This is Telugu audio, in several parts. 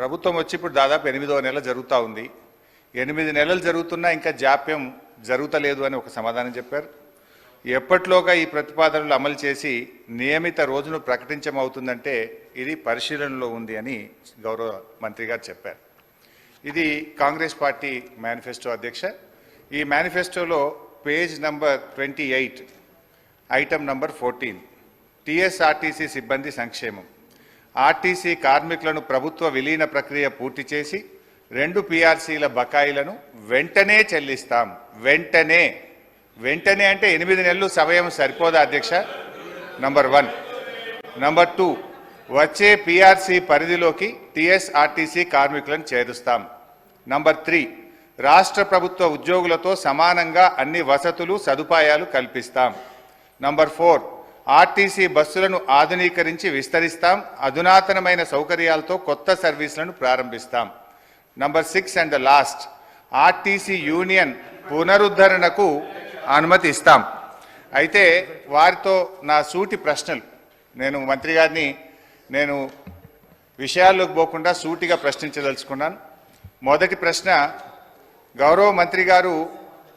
ప్రభుత్వం వచ్చి ఇప్పుడు దాదాపు 8వ నెల జరుగుతూ ఉంది. 8 నెలలు జరుగుతున్నా ఇంకా జాప్యం జరుగుతలేదు అని ఒక సమాధానం చెప్పారు. ఎప్పట్లోగా ఈ ప్రతిపాదనలు అమలు చేసి నియమిత రోజును ప్రకటించమవుతుందంటే ఇది పరిశీలనలో ఉంది అని గౌరవ మంత్రి గారు చెప్పారు. ఇది కాంగ్రెస్ పార్టీ మేనిఫెస్టో అధ్యక్ష. ఈ మేనిఫెస్టోలో page number 28 item number 14 TSRTC సిబ్బంది సంక్షేమం. ఆర్టీసీ కార్మికులను ప్రభుత్వ విలీన ప్రక్రియ పూర్తి చేసి 2 పీఆర్సీల బకాయిలను వెంటనే చెల్లిస్తాం. వెంటనే అంటే 8 నెలలు సమయం సరిపోదా అధ్యక్ష? నంబర్ 1. నంబర్ 2, వచ్చే పీఆర్సీ పరిధిలోకి టీఎస్ఆర్టీసీ కార్మికులను చేరుస్తాం. నంబర్ 3, రాష్ట్ర ప్రభుత్వ ఉద్యోగులతో సమానంగా అన్ని వసతులు సదుపాయాలు కల్పిస్తాం. నంబర్ 4, ఆర్టీసీ బస్సులను ఆధునీకరించి విస్తరిస్తాం. అధునాతనమైన సౌకర్యాలతో కొత్త సర్వీసులను ప్రారంభిస్తాం. Number 6 and the last, RTC union పునరుద్ధరణకు అనుమతి ఇస్తాం. అయితే వారితో నా సూటి ప్రశ్నలు, నేను మంత్రి గారిని విషయాల్లోకి పోకుండా సూటిగా ప్రశ్నించదలుచుకున్నాను. మొదటి ప్రశ్న, గౌరవ మంత్రి గారు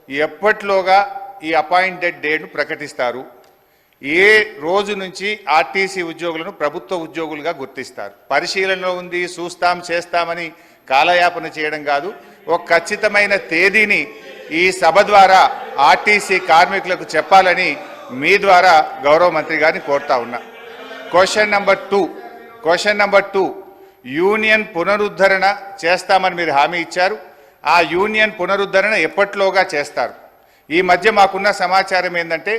ఎప్పట్లోగా ఈ అపాయింటెడ్ డేట్ను ప్రకటిస్తారు? ఏ రోజు నుంచి ఆర్టీసీ ఉద్యోగులను ప్రభుత్వ ఉద్యోగులుగా గుర్తిస్తారు? పరిశీలనలో ఉంది, చూస్తాం చేస్తామని కాలయాపన చేయడం కాదు. ఒక ఖచ్చితమైన తేదీని ఈ సభ ద్వారా ఆర్టీసీ కార్మికులకు చెప్పాలని మీ ద్వారా గౌరవ మంత్రి గారిని కోరుతా ఉన్నా. క్వశ్చన్ నెంబర్ 2, యూనియన్ పునరుద్ధరణ చేస్తామని మీరు హామీ ఇచ్చారు. ఆ యూనియన్ పునరుద్ధరణ ఎప్పట్లోగా చేస్తారు? ఈ మధ్య మాకున్న సమాచారం ఏంటంటే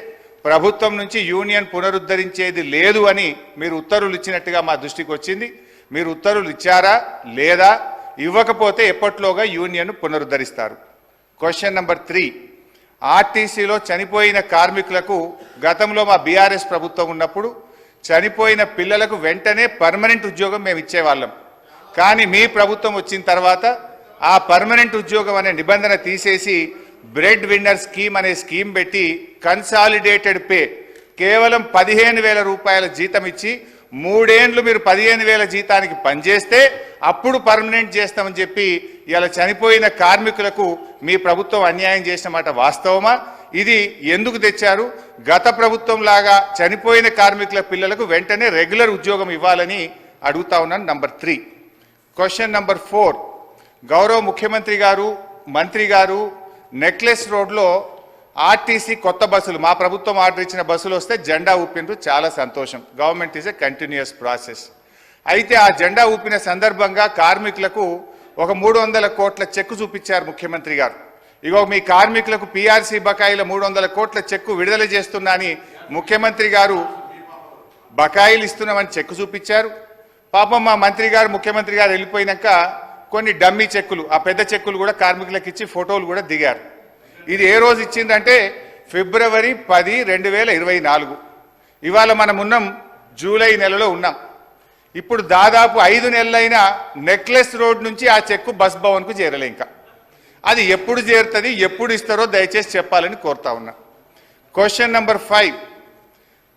ప్రభుత్వం నుంచి యూనియన్ పునరుద్ధరించేది లేదు అని మీరు ఉత్తర్వులు ఇచ్చినట్టుగా మా దృష్టికి వచ్చింది. మీరు ఉత్తర్వులు ఇచ్చారా లేదా? ఇవ్వకపోతే ఎప్పట్లోగా యూనియన్ పునరుద్ధరిస్తారు? క్వశ్చన్ నెంబర్ 3, ఆర్టీసీలో చనిపోయిన కార్మికులకు గతంలో మా బీఆర్ఎస్ ప్రభుత్వం ఉన్నప్పుడు చనిపోయిన పిల్లలకు వెంటనే పర్మనెంట్ ఉద్యోగం మేము ఇచ్చేవాళ్ళం. కానీ మీ ప్రభుత్వం వచ్చిన తర్వాత ఆ పర్మనెంట్ ఉద్యోగం అనే నిబంధన తీసేసి బ్రెడ్ విన్నర్ స్కీమ్ అనే స్కీమ్ పెట్టి కన్సాలిడేటెడ్ పే కేవలం 15,000 రూపాయల జీతం ఇచ్చి 3 ఏళ్ళు మీరు 15,000 జీతానికి పనిచేస్తే అప్పుడు పర్మనెంట్ చేస్తామని చెప్పి ఇలా చనిపోయిన కార్మికులకు మీ ప్రభుత్వం అన్యాయం చేసిన మాట వాస్తవమా? ఇది ఎందుకు తెచ్చారు? గత ప్రభుత్వం లాగా చనిపోయిన కార్మికుల పిల్లలకు వెంటనే రెగ్యులర్ ఉద్యోగం ఇవ్వాలని అడుగుతా ఉన్నాను. నంబర్ 3. క్వశ్చన్ నంబర్ 4, గౌరవ ముఖ్యమంత్రి గారు మంత్రి గారు నెక్లెస్ రోడ్లో ఆర్టీసీ కొత్త బస్సులు, మా ప్రభుత్వం ఆర్డర్ ఇచ్చిన బస్సులు వస్తే జెండా ఊపినరు, చాలా సంతోషం. Government is a continuous process. అయితే ఆ జెండా ఊపిన సందర్భంగా కార్మికులకు ఒక 300 కోట్ల చెక్కు చూపించారు ముఖ్యమంత్రి గారు. ఇగో మీ కార్మికులకు పీఆర్సీ బకాయిల 300 కోట్ల చెక్కు విడుదల చేస్తున్నా అని ముఖ్యమంత్రి గారు బకాయిలు ఇస్తున్నామని చెక్కు చూపించారు. పాపం మా మంత్రి గారు ముఖ్యమంత్రి గారు వెళ్ళిపోయినాక కొన్ని డమ్మీ చెక్కులు, ఆ పెద్ద చెక్కులు కూడా కార్మికులకు ఇచ్చి ఫోటోలు కూడా దిగారు. ఇది ఏ రోజు ఇచ్చిందంటే ఫిబ్రవరి 10, 2024. ఇవాళ మనం ఉన్నాం జూలై నెలలో ఉన్నాం. ఇప్పుడు దాదాపు 5 నెలలైనా నెక్లెస్ రోడ్ నుంచి ఆ చెక్కు బస్ భవన్కు చేరలే. ఇంకా అది ఎప్పుడు చేరుతుంది, ఎప్పుడు ఇస్తారో దయచేసి చెప్పాలని కోరుతా ఉన్నా. క్వశ్చన్ నెంబర్ 5,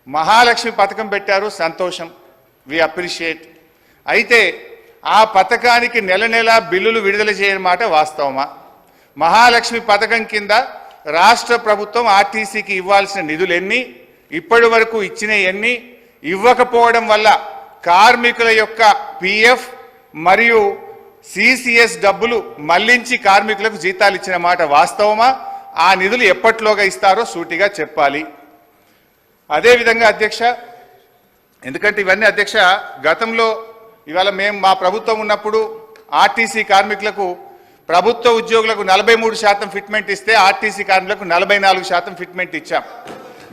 మహాలక్ష్మి పథకం పెట్టారు, సంతోషం, వి అప్రిషియేట్. అయితే ఆ పథకానికి నెల బిల్లులు విడుదల చేయని మాట వాస్తవమా? మహాలక్ష్మి పథకం కింద రాష్ట్ర ప్రభుత్వం ఆర్టీసీకి ఇవ్వాల్సిన నిధులు ఎన్ని, ఇప్పటి వరకు ఇచ్చిన ఎన్ని, ఇవ్వకపోవడం వల్ల కార్మికుల యొక్క పిఎఫ్ మరియు సిసిఎస్ డబ్బులు మళ్లించి కార్మికులకు జీతాలు ఇచ్చిన మాట వాస్తవమా? ఆ నిధులు ఎప్పట్లోగా ఇస్తారో సూటిగా చెప్పాలి. అదేవిధంగా అధ్యక్ష, ఎందుకంటే ఇవన్నీ అధ్యక్ష గతంలో, ఇవాళ మా ప్రభుత్వం ఉన్నప్పుడు ఆర్టీసీ కార్మికులకు, ప్రభుత్వ ఉద్యోగులకు 43% ఫిట్మెంట్ ఇస్తే ఆర్టీసీ కార్మికులకు 44% ఫిట్మెంట్ ఇచ్చాం.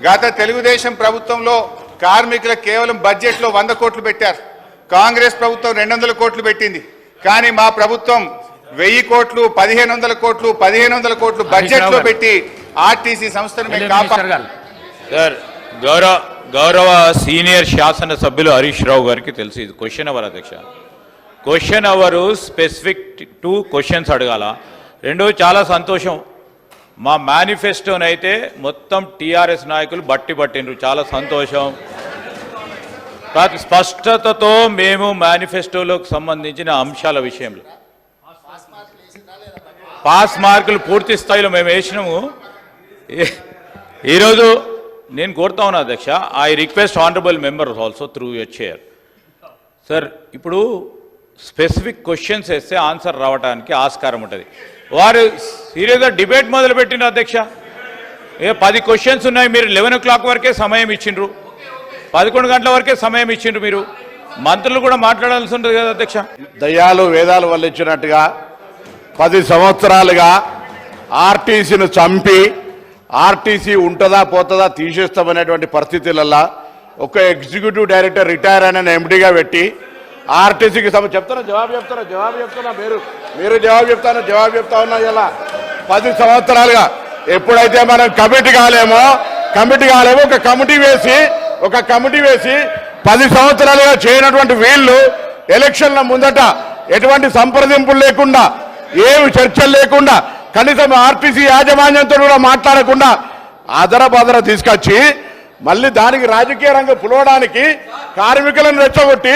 గత తెలుగుదేశం ప్రభుత్వంలో కార్మికులకు కేవలం బడ్జెట్లో 100 కోట్లు పెట్టారు. కాంగ్రెస్ ప్రభుత్వం 200 కోట్లు పెట్టింది. కానీ మా ప్రభుత్వం 1000 కోట్లు, 1500 కోట్లు, 1500 కోట్లు బడ్జెట్లో పెట్టి ఆర్టీసీ సంస్థను మేము కాపాడాలి. సార్, గౌరవ సీనియర్ శాసన సభ్యులు హరీష్ రావు గారికి తెలుసు ఇది క్వశ్చన్ అవర్ అధ్యక్ష. క్వశ్చన్ అవరు స్పెసిఫిక్ 2 క్వశ్చన్స్ అడగాల. 2 చాలా సంతోషం, మా మేనిఫెస్టోనైతే మొత్తం టీఆర్ఎస్ నాయకులు బట్టిండ్రు, చాలా సంతోషం. స్పష్టతతో మేము మేనిఫెస్టోలోకి సంబంధించిన అంశాల విషయంలో పాస్ మార్కులు పూర్తి స్థాయిలో మేము వేసినాము. ఈరోజు నేను కోరుతా ఉన్నా అధ్యక్ష, I request honourable members also through your chair. Sir, ఇప్పుడు స్పెసిఫిక్ క్వశ్చన్స్ వేస్తే ఆన్సర్ రావడానికి ఆస్కారం ఉంటుంది. వారు సీరియస్గా డిబేట్ మొదలుపెట్టిన అధ్యక్ష. 10 క్వశ్చన్స్ ఉన్నాయి, మీరు 11 o'clock వరకే సమయం ఇచ్చిండ్రు, 11 గంటల వరకే సమయం ఇచ్చిండ్రు. మీరు మంత్రులు కూడా మాట్లాడాల్సి ఉంటుంది కదా అధ్యక్ష. దయ్యాలు వేదాలు వల్ల ఇచ్చినట్టుగా 10 సంవత్సరాలుగా ఆర్టీసీని చంపి ఆర్టీసీ ఉంటుందా పోతుందా తీసేస్తామనేటువంటి పరిస్థితులలో ఒక ఎగ్జిక్యూటివ్ డైరెక్టర్ రిటైర్ అయిన ఎండీగా పెట్టి ఆర్టీసీకి జవాబు చెప్తున్నా మీరు జవాబు చెప్తా ఉన్నా. ఇలా 10 సంవత్సరాలుగా ఎప్పుడైతే మనం కమిటీ కాలేమో ఒక కమిటీ వేసి 10 సంవత్సరాలుగా చేయనటువంటి వీళ్ళు ఎలక్షన్ల ముందట ఎటువంటి సంప్రదింపులు లేకుండా, ఏమి చర్చలు లేకుండా, కనీసం ఆర్టీసీ యాజమాన్యంతో కూడా మాట్లాడకుండా అదరబదర తీసుకొచ్చి మళ్ళీ దానికి రాజకీయ రంగం పులవడానికి కార్మికులను రెచ్చగొట్టి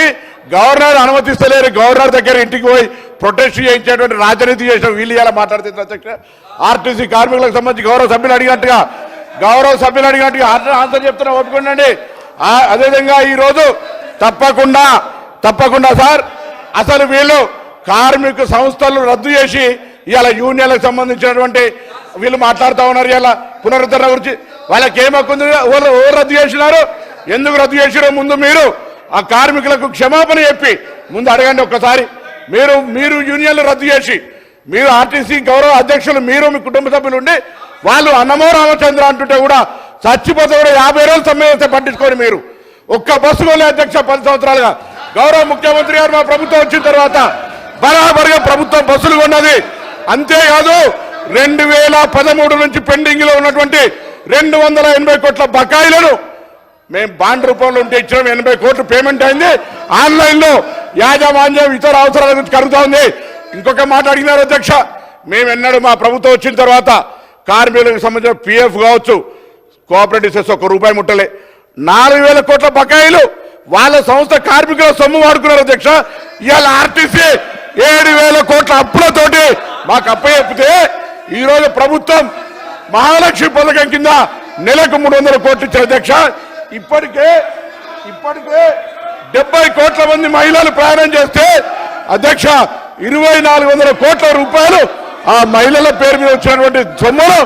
గవర్నర్ అనుమతిస్తలేరు, గవర్నర్ దగ్గర ఇంటికి పోయి ప్రొటెస్ట్ చేయించేటువంటి రాజనీతి చేసిన వీళ్ళు ఇలా మాట్లాడుతున్నారు అధ్యక్ష. ఆర్టీసీ కార్మికులకు సంబంధించి గౌరవ సభ్యులు అడిగినట్టుగా ఆన్సర్ చెప్తున్నా, ఒప్పుకోండి. అదేవిధంగా ఈరోజు తప్పకుండా సార్, అసలు వీళ్ళు కార్మిక సంస్థలు రద్దు చేసి ఇలా యూనియన్లకు సంబంధించినటువంటి వీళ్ళు మాట్లాడుతూ ఉన్నారు. ఇలా పునరుద్ధరణ గురించి వాళ్ళకి ఏమక్కుంది, ఎవరు రద్దు చేసినారు, ఎందుకు రద్దు చేసినారో ముందు మీరు ఆ కార్మికులకు క్షమాపణ చెప్పి ముందు అడగండి ఒక్కసారి. మీరు యూనియన్లు రద్దు చేసి మీరు ఆర్టీసీ గౌరవ అధ్యక్షులు మీరు మీ కుటుంబ సభ్యులు ఉండి వాళ్ళు అన్నమో రామచంద్ర అంటుంటే కూడా చచ్చిపోతే కూడా 50 రోజులు సమ్మె చేస్తే పట్టించుకొని మీరు ఒక్క బస్సు కొనే అధ్యక్ష 10 సంవత్సరాలుగా గౌరవ ముఖ్యమంత్రి గారు మా ప్రభుత్వం వచ్చిన తర్వాత బరాబరుగా ప్రభుత్వం బస్సులు కొన్నది. అంతేకాదు 2013 నుంచి పెండింగ్ లో ఉన్నటువంటి 280 కోట్ల బకాయిలను మేము బాండ్ రూపంలో ఉంటే ఇచ్చినాం. 80 కోట్లు పేమెంట్ అయింది. ఆన్లైన్ లో యాజమాన్యం ఇతర అవసరాల గురించి కలుగుతా ఉంది. ఇంకొక మాట అడిగినారు అధ్యక్ష, మేము ఎన్నడూ మా ప్రభుత్వం వచ్చిన తర్వాత కార్మికులకు సంబంధించిన పిఎఫ్ కావచ్చు, కోఆపరేటివ్ సెస్ ₹1 ముట్టలే. 4,000 కోట్ల బకాయిలు వాళ్ళ సంస్థ కార్మికుల సొమ్ము వాడుకున్నారు అధ్యక్ష. ఇవాళ ఆర్టీసీ 7,000 కోట్ల అప్పులతోటి మాకు అప్పచెప్పితే ఈరోజు ప్రభుత్వం మహాలక్ష్మి పథకం కింద నెలకు 300 కోట్లు ఇచ్చారు అధ్యక్ష. ఇప్పటికే 70 కోట్ల మంది మహిళలు ప్రయాణం చేస్తే అధ్యక్ష 2,400 కోట్ల రూపాయలు ఆ మహిళల పేరు మీద వచ్చినటువంటి సొమ్మును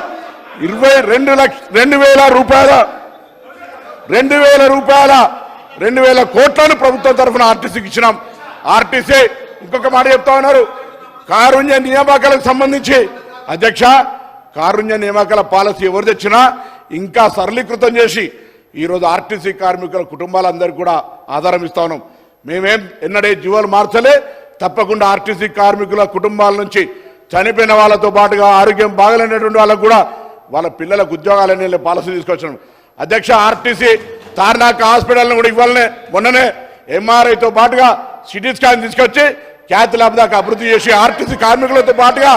2,000 కోట్లను ప్రభుత్వం తరఫున ఆర్టీసీకి ఇచ్చినాం. ఆర్టీసీ ఇంకొక మాట చెప్తా ఉన్నారు, కారుణ్య నియామకాలకు సంబంధించి అధ్యక్ష కారుణ్య నియామకాల పాలసీ ఎవరు తెచ్చినా ఇంకా సరళీకృతం చేసి ఈరోజు ఆర్టీసీ కార్మికుల కుటుంబాలందరికీ కూడా ఆధారం ఇస్తా ఉన్నాం. మేమేం ఎన్నడే జీవాలు మార్చలే. తప్పకుండా ఆర్టీసీ కార్మికుల కుటుంబాల నుంచి చనిపోయిన వాళ్ళతో పాటుగా ఆరోగ్యం బాగలేనటువంటి వాళ్ళకు కూడా వాళ్ళ పిల్లలకు ఉద్యోగాలనే పాలసీ తీసుకొచ్చినాం అధ్యక్ష. ఆర్టీసీ తార్నాక హాస్పిటల్ను కూడా ఇవ్వాలనే మొన్ననే ఎంఆర్ఐతో పాటుగా సిటీ స్కాన్ తీసుకొచ్చి క్యాత్ ల్యాబ్ దాకా అభివృద్ధి చేసి ఆర్టీసీ కార్మికులతో పాటుగా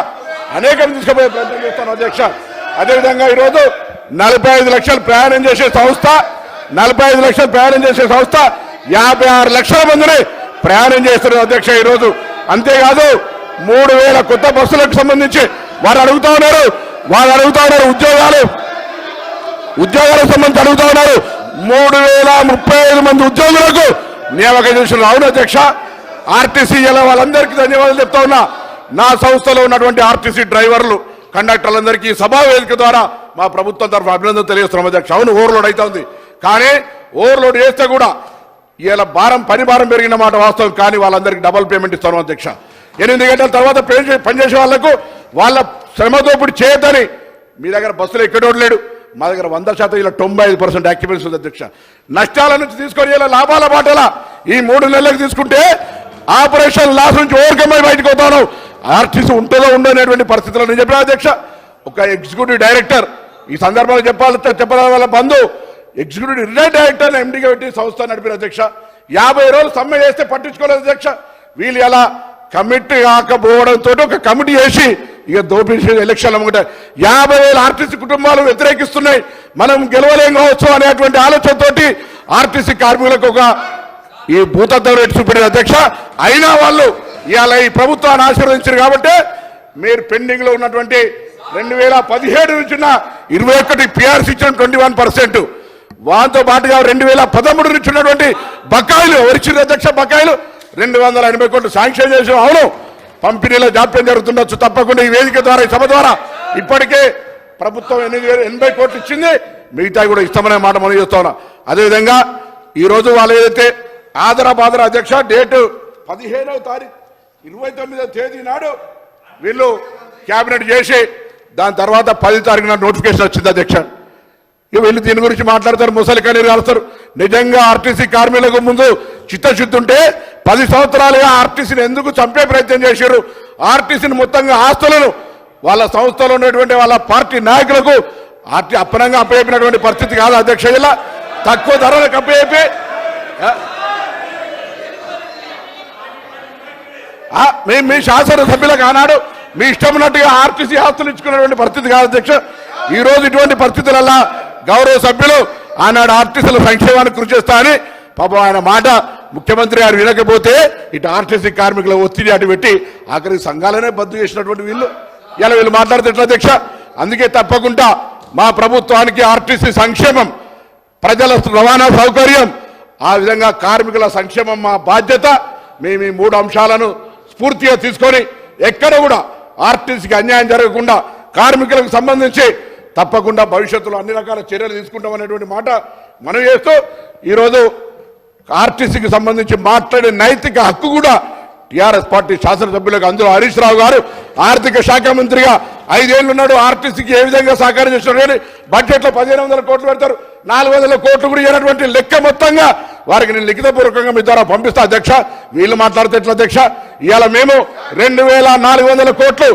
అనేకం తీసుకుపోయే ప్రయత్నం చేస్తాను అధ్యక్ష. అదేవిధంగా ఈరోజు 45 లక్షలు ప్రయాణం చేసే సంస్థ 56 లక్షల మందిని ప్రయాణం చేస్తున్నారు అధ్యక్ష ఈరోజు. అంతేకాదు 3,000 కొత్త బస్సులకు సంబంధించి వారు అడుగుతా ఉన్నారు ఉద్యోగాలకు సంబంధించి అడుగుతా ఉన్నారు. 3,035 మంది ఉద్యోగులకు నియామకం చేస్తున్నారు. అవును అధ్యక్ష, ఆర్టీసీ ఇలా వాళ్ళందరికీ ధన్యవాదాలు చెప్తా ఉన్నా. నా సంస్థలో ఉన్నటువంటి ఆర్టీసీ డ్రైవర్లు కండక్టర్లందరికీ సభా వేదిక ద్వారా మా ప్రభుత్వం తరఫున అభినందన తెలియజేస్తున్నాం అధ్యక్ష. అవును, ఓవర్లోడ్ అవుతుంది, కానీ ఓవర్లోడ్ చేస్తే కూడా ఇలా పని భారం పెరిగిన మాట వాస్తవం, కానీ వాళ్ళందరికీ డబల్ పేమెంట్ ఇస్తాను అధ్యక్ష. 8 గంటల తర్వాత పనిచేసే వాళ్లకు వాళ్ళ శ్రమదోపిడి చేయొద్దని మీ దగ్గర బస్సులు ఎక్కడోడు లేడు, మా దగ్గర 100% ఇలా 95% యాక్యుపెన్సీ ఉంది అధ్యక్ష. నష్టాల నుంచి తీసుకొని ఇలా లాభాల బాటల ఈ 3 నెలలకు తీసుకుంటే ఆపరేషన్ లాస్ నుంచి ఓవర్కమ్ అయి బయటకు పోతాను. ఆర్టీసీ ఉంటుందో ఉండనేటువంటి పరిస్థితుల్లో నేను చెప్పిన అధ్యక్ష. ఒక ఎగ్జిక్యూటివ్ డైరెక్టర్ ఈ సందర్భంలో చెప్పాలి వాళ్ళ బంధు ఎగ్జిక్యూటివ్ రిటైర్డ్ డైరెక్టర్ ఎండీగా పెట్టి సంస్థ నడిపిన అధ్యక్ష. 50 రోజులు సమ్మె చేస్తే పట్టించుకోలేదు అధ్యక్ష. వీళ్ళు ఎలా కమిటీ కాకపోవడంతో ఒక కమిటీ చేసి ఇక దోపిడీ ఎలక్షన్లు అమ్ముకుంటే 50,000 ఆర్టీసీ కుటుంబాలు వ్యతిరేకిస్తున్నాయి, మనం గెలవలేం కావచ్చు అనేటువంటి ఆలోచనతోటి ఆర్టీసీ కార్మికులకు ఒక ఈ భూతత్వం రేటు చూపెట్టిన అధ్యక్ష. అయినా వాళ్ళు ఇవాళ ఈ ప్రభుత్వాన్ని ఆశీర్వదించారు కాబట్టి మీరు పెండింగ్ లో ఉన్నటువంటి 2017 నుంచి 21 పిఆర్సీ ఇచ్చిన 21%, వాటితో పాటుగా 2013 నుంచి ఉన్నటువంటి బకాయిలు ఎవరిచ్చిన అధ్యక్ష బకాయిలు 280 కోట్లు శాంక్షన్ చేసాం. అవును, పంపిణీలో జాప్యం జరుగుతుండొచ్చు. తప్పకుండా ఈ వేదిక ద్వారా ఈ సభ ద్వారా ఇప్పటికే ప్రభుత్వం 80 కోట్లు ఇచ్చింది, మిగతా కూడా ఇస్తామనే మాట మనం చేస్తా ఉన్నాం. అదేవిధంగా ఈరోజు వాళ్ళు ఏదైతే ఆదరాబాదర అధ్యక్ష డేటు 15వ తారీఖు 29వ తేదీ నాడు వీళ్ళు క్యాబినెట్ చేసి దాని తర్వాత 10 తారీఖున నోటిఫికేషన్ వచ్చింది అధ్యక్ష. ఇక వీళ్ళు దీని గురించి మాట్లాడతారు, ముసలి కన్నీరు కాలుస్తారు. నిజంగా ఆర్టీసీ కార్మికులకు ముందు చిత్తశుద్ధి ఉంటే 10 సంవత్సరాలుగా ఆర్టీసీని ఎందుకు చంపే ప్రయత్నం చేశారు? ఆర్టీసీని మొత్తంగా ఆస్తులను వాళ్ళ సంస్థలో ఉన్నటువంటి వాళ్ళ పార్టీ నాయకులకు అప్పనంగా అప్పచెప్పినటువంటి పరిస్థితి కాదు అధ్యక్ష. ఇలా తక్కువ ధరలకు అప్పచెప్పి మీ శాసనసభ్యులకు ఆనాడు మీ ఇష్టం ఉన్నట్టుగా ఆర్టీసీ ఆస్తులు ఇచ్చుకున్నటువంటి పరిస్థితి కాదు అధ్యక్ష. ఈ రోజు ఇటువంటి పరిస్థితులలో గౌరవ సభ్యులు ఆనాడు ఆర్టీసీల సంక్షేమానికి కృషి చేస్తా అని పాపం ఆయన మాట ముఖ్యమంత్రి గారు వినకపోతే ఇటు ఆర్టీసీ కార్మికుల ఒత్తిడి అటు పెట్టి ఆఖరికి సంఘాలనే బద్దు చేసినటువంటి వీళ్ళు ఇలా వీళ్ళు మాట్లాడితే ఎట్లా అధ్యక్ష? అందుకే తప్పకుండా మా ప్రభుత్వానికి ఆర్టీసీ సంక్షేమం, ప్రజల రవాణా సౌకర్యం, ఆ విధంగా కార్మికుల సంక్షేమం మా బాధ్యత. మేము ఈ 3 అంశాలను స్ఫూర్తిగా తీసుకొని ఎక్కడ కూడా ఆర్టీసీకి అన్యాయం జరగకుండా కార్మికులకు సంబంధించి తప్పకుండా భవిష్యత్తులో అన్ని రకాల చర్యలు తీసుకుంటామనేటువంటి మాట మనం చేస్తూ ఈరోజు ఆర్టీసీకి సంబంధించి మాట్లాడే నైతిక హక్కు కూడా టీఆర్ఎస్ పార్టీ శాసనసభ్యులకు, అందులో హరీష్ రావు గారు ఆర్థిక శాఖ మంత్రిగా 5 ఏళ్ళు ఉన్నాడు. ఆర్టీసీకి ఏ విధంగా సహకారం చేస్తున్నారు కానీ బడ్జెట్లో 1500 కోట్లు పెడతారు, 400 కోట్లు కూడా ఇవ్వనటువంటి లెక్క మొత్తంగా వారికి నేను లిఖితపూర్వకంగా మీ ద్వారా పంపిస్తా అధ్యక్ష. వీళ్ళు మాట్లాడితే ఎట్లా అధ్యక్ష? ఇవాళ మేము 2400 కోట్లు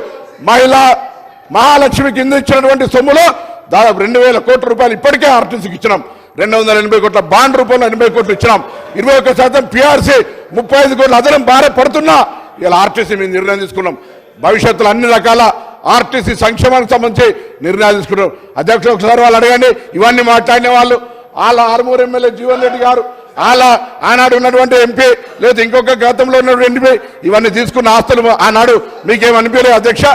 మహాలక్ష్మి కింద ఇచ్చినటువంటి సొమ్ములో దాదాపు 2000 కోట్ల రూపాయలు ఇప్పటికే ఆర్టీసీకి ఇచ్చినాం. 280 కోట్ల బాండ్ రూపంలో 80 కోట్లు ఇచ్చినాం. 21% పిఆర్సీ 35 కోట్ల అదనం భార పడుతున్నా ఇలా ఆర్టీసీ మేము నిర్ణయం తీసుకున్నాం. భవిష్యత్తులో అన్ని రకాల ఆర్టీసీ సంక్షేమానికి సంబంధించి నిర్ణయాలు తీసుకున్నాం అధ్యక్ష. ఒకసారి వాళ్ళు అడగండి, ఇవన్నీ మాట్లాడిన వాళ్ళు వాళ్ళ ఆర్మూరు ఎమ్మెల్యే జీవన్ రెడ్డి గారు, వాళ్ళ ఆనాడు ఉన్నటువంటి ఎంపీ లేదా ఇంకొక గతంలో ఉన్నటువంటి ఎంపీ ఇవన్నీ తీసుకున్న ఆస్తులు ఆనాడు మీకేమనిపించలేదు అధ్యక్ష?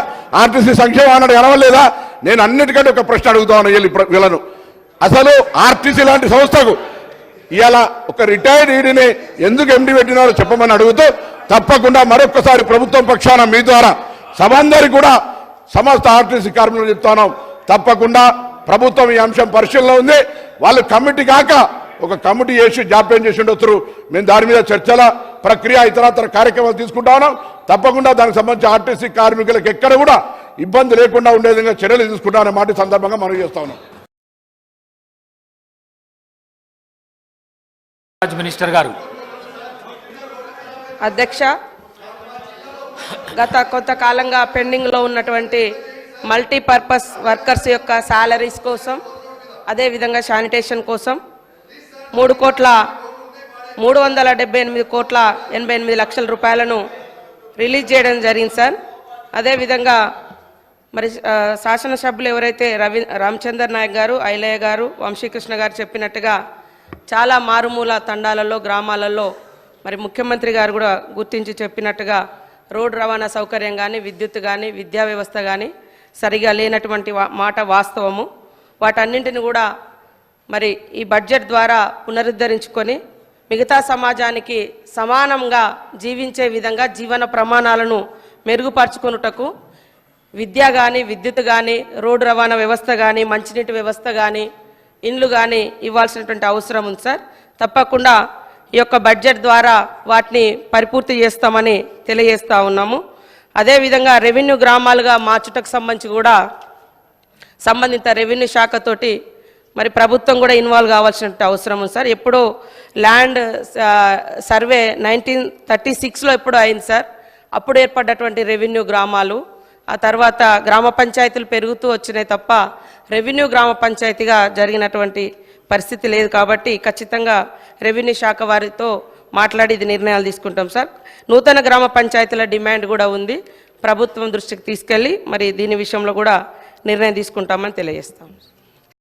ఆర్టీసీ సంక్షేమం ఆనాడు కనవలేదా? నేను అన్నిటికంటే ఒక ప్రశ్న అడుగుతా ఉన్నాను వీళ్ళను. అసలు ఆర్టీసీ లాంటి సంస్థకు ఇవాళ ఒక రిటైర్డ్ ఈడీని ఎందుకు ఎండీ పెట్టినారో చెప్పమని అడుగుతూ తప్పకుండా మరొకసారి ప్రభుత్వం పక్షాన మీ ద్వారా సభందరికి కూడా సమస్త ఆర్టీసీ కార్మికులు చెప్తాను, తప్పకుండా ప్రభుత్వం ఈ అంశం పరిశీలనలో ఉంది. వాళ్ళు కమిటీ కాక ఒక కమిటీ చేసి జాప్యం చేసి ఉండొచ్చు. మేము దాని మీద చర్చల ప్రక్రియ ఇతరత్ర కార్యక్రమాలు తీసుకుంటా ఉన్నాం. తప్పకుండా దానికి సంబంధించి ఆర్టీసీ కార్మికులకు ఎక్కడ కూడా ఇబ్బంది లేకుండా ఉండే విధంగా చర్యలు తీసుకుంటామనే మాట సందర్భంగా మనం చేస్తా ఉన్నాం. మినిస్టర్ గారు. అధ్యక్ష, గత కొంతకాలంగా పెండింగ్లో ఉన్నటువంటి మల్టీపర్పస్ వర్కర్స్ యొక్క శాలరీస్ కోసం, అదేవిధంగా శానిటేషన్ కోసం 3,378,88 లక్షల రూపాయలను రిలీజ్ చేయడం జరిగింది సార్. అదేవిధంగా మరి శాసనసభ్యులు ఎవరైతే రామచందర్ నాయక్ గారు, ఐలయ్య గారు, వంశీకృష్ణ గారు చెప్పినట్టుగా చాలా మారుమూల తండాలలో, గ్రామాలలో మరి ముఖ్యమంత్రి గారు కూడా గుర్తించి చెప్పినట్టుగా రోడ్డు రవాణా సౌకర్యం కానీ, విద్యుత్ కానీ, విద్యా వ్యవస్థ కానీ సరిగా లేనటువంటి మాట వాస్తవము. వాటన్నింటిని కూడా మరి ఈ బడ్జెట్ ద్వారా పునరుద్ధరించుకొని మిగతా సమాజానికి సమానంగా జీవించే విధంగా జీవన ప్రమాణాలను మెరుగుపరుచుకొనుటకు విద్య కానీ, విద్యుత్ కానీ, రోడ్డు రవాణా వ్యవస్థ కానీ, మంచినీటి వ్యవస్థ కానీ, ఇండ్లు కానీ ఇవ్వాల్సినటువంటి అవసరం ఉంది సార్. తప్పకుండా ఈ యొక్క బడ్జెట్ ద్వారా వాటిని పరిపూర్తి చేస్తామని తెలియజేస్తూ ఉన్నాము. అదేవిధంగా రెవెన్యూ గ్రామాలుగా మార్చుటకు సంబంధించి కూడా సంబంధిత రెవెన్యూ శాఖతోటి మరి ప్రభుత్వం కూడా ఇన్వాల్వ్ కావాల్సిన అవసరం ఉంది సార్. ఎప్పుడో ల్యాండ్ సర్వే 1936లో ఎప్పుడో అయింది సార్. అప్పుడు ఏర్పడ్డటువంటి రెవెన్యూ గ్రామాలు ఆ తర్వాత గ్రామ పంచాయతీలు పెరుగుతూ వచ్చినాయి తప్ప రెవెన్యూ గ్రామ పంచాయతీగా జరిగినటువంటి పరిస్థితి లేదు. కాబట్టి ఖచ్చితంగా రెవెన్యూ శాఖ వారితో మాట్లాడి ఇది నిర్ణయాలు తీసుకుంటాం సార్. నూతన గ్రామ పంచాయతీల డిమాండ్ కూడా ఉంది, ప్రభుత్వం దృష్టికి తీసుకెళ్ళి మరి దీని విషయంలో కూడా నిర్ణయం తీసుకుంటామని తెలియజేస్తాం.